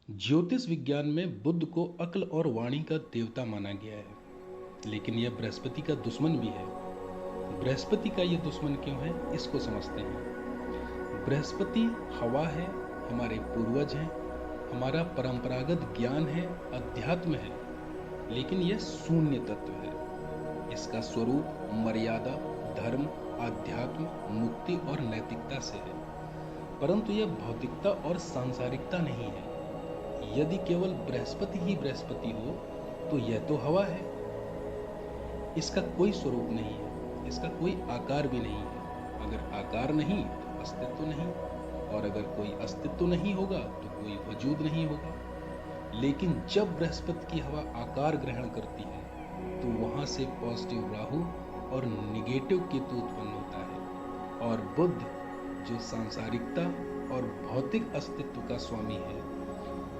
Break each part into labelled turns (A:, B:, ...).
A: ज्योतिष विज्ञान में बुध को अक्ल और वाणी का देवता माना गया है, लेकिन यह बृहस्पति का दुश्मन भी है। बृहस्पति का यह दुश्मन क्यों है, इसको समझते हैं। बृहस्पति हवा है, हमारे पूर्वज हैं, हमारा परंपरागत ज्ञान है, अध्यात्म है, लेकिन यह शून्य तत्व है। इसका स्वरूप मर्यादा, धर्म, आध्यात्म, मुक्ति और नैतिकता से है, परंतु यह भौतिकता और सांसारिकता नहीं है। यदि केवल बृहस्पति ही बृहस्पति हो तो यह तो हवा है। इसका कोई स्वरूप नहीं है, इसका कोई आकार भी नहीं है। अगर आकार नहीं तो अस्तित्व नहीं, और अगर कोई अस्तित्व नहीं होगा तो कोई वजूद नहीं होगा। लेकिन जब बृहस्पति की हवा आकार ग्रहण करती है तो वहां से पॉजिटिव राहु और निगेटिव केतु उत्पन्न होता है, और बुध जो सांसारिकता और भौतिक अस्तित्व का स्वामी है,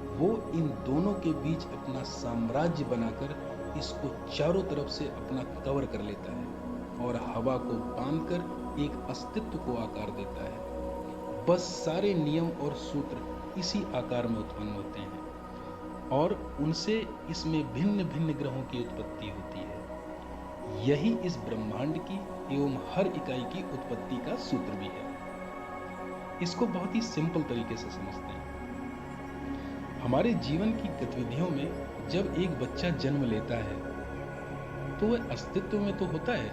A: वो इन दोनों के बीच अपना साम्राज्य बनाकर इसको चारों तरफ से अपना कवर कर लेता है और हवा को बांधकर एक अस्तित्व को आकार देता है। बस सारे नियम और सूत्र इसी आकार में उत्पन्न होते हैं और उनसे इसमें भिन्न भिन्न ग्रहों की उत्पत्ति होती है। यही इस ब्रह्मांड की एवं हर इकाई की उत्पत्ति का सूत्र भी है। इसको बहुत ही सिंपल तरीके से समझते हैं। हमारे जीवन की गतिविधियों में जब एक बच्चा जन्म लेता है तो वह अस्तित्व में तो होता है,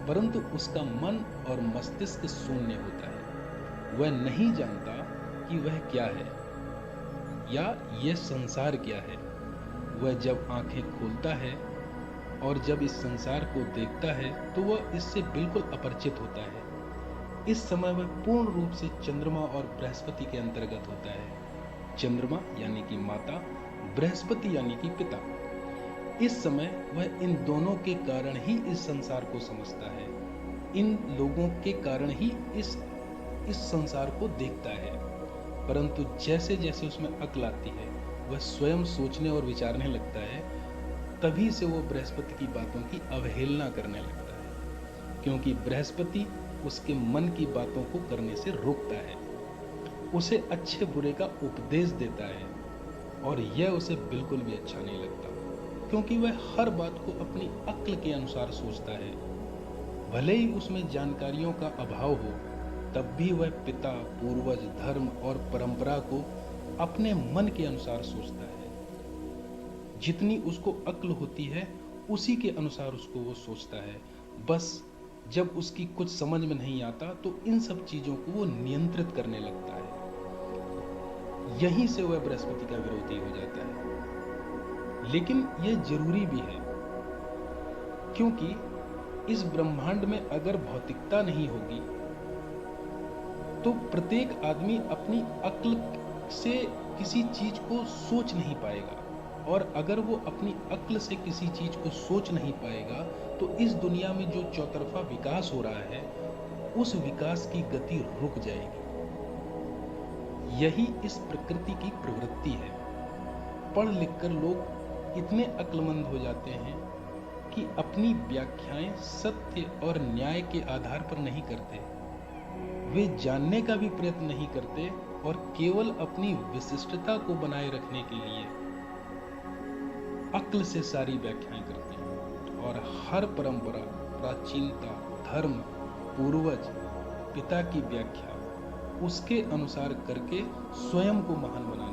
A: परंतु उसका मन और मस्तिष्क शून्य होता है। वह नहीं जानता कि वह क्या है या यह संसार क्या है। वह जब आंखें खोलता है और जब इस संसार को देखता है तो वह इससे बिल्कुल अपरिचित होता है। इस समय वह पूर्ण रूप से चंद्रमा और बृहस्पति के अंतर्गत होता है। चंद्रमा यानी कि माता, बृहस्पति यानी कि पिता। इस समय वह इन दोनों के कारण ही इस संसार को समझता है, इन लोगों के कारण ही इस संसार को देखता है। परंतु जैसे जैसे उसमें अक्ल आती है, वह स्वयं सोचने और विचारने लगता है, तभी से वो बृहस्पति की बातों की अवहेलना करने लगता है, क्योंकि बृहस्पति उसके मन की बातों को करने से रोकता है, उसे अच्छे बुरे का उपदेश देता है, और यह उसे बिल्कुल भी अच्छा नहीं लगता, क्योंकि वह हर बात को अपनी अक्ल के अनुसार सोचता है। भले ही उसमें जानकारियों का अभाव हो, तब भी वह पिता, पूर्वज, धर्म और परंपरा को अपने मन के अनुसार सोचता है। जितनी उसको अक्ल होती है उसी के अनुसार उसको वो सोचता है। बस जब उसकी कुछ समझ में नहीं आता तो इन सब चीजों को वो नियंत्रित करने लगता है। यहीं से वह बृहस्पति का विरोधी हो जाता है। लेकिन यह जरूरी भी है, क्योंकि इस ब्रह्मांड में अगर भौतिकता नहीं होगी तो प्रत्येक आदमी अपनी अक्ल से किसी चीज को सोच नहीं पाएगा, और अगर वो अपनी अक्ल से किसी चीज को सोच नहीं पाएगा तो इस दुनिया में जो चौतरफा विकास हो रहा है उस विकास की गति रुक जाएगी। यही इस प्रकृति की प्रवृत्ति है। पढ़ लिखकर लोग इतने अक्लमंद हो जाते हैं कि अपनी व्याख्याएं सत्य और न्याय के आधार पर नहीं करते। वे जानने का भी प्रयत्न नहीं करते और केवल अपनी विशिष्टता को बनाए रखने के लिए अक्ल से सारी व्याख्याएं करते हैं, और हर परंपरा, प्राचीनता, धर्म, पूर्वज, पिता की व्याख्या उसके अनुसार करके स्वयं को महान बना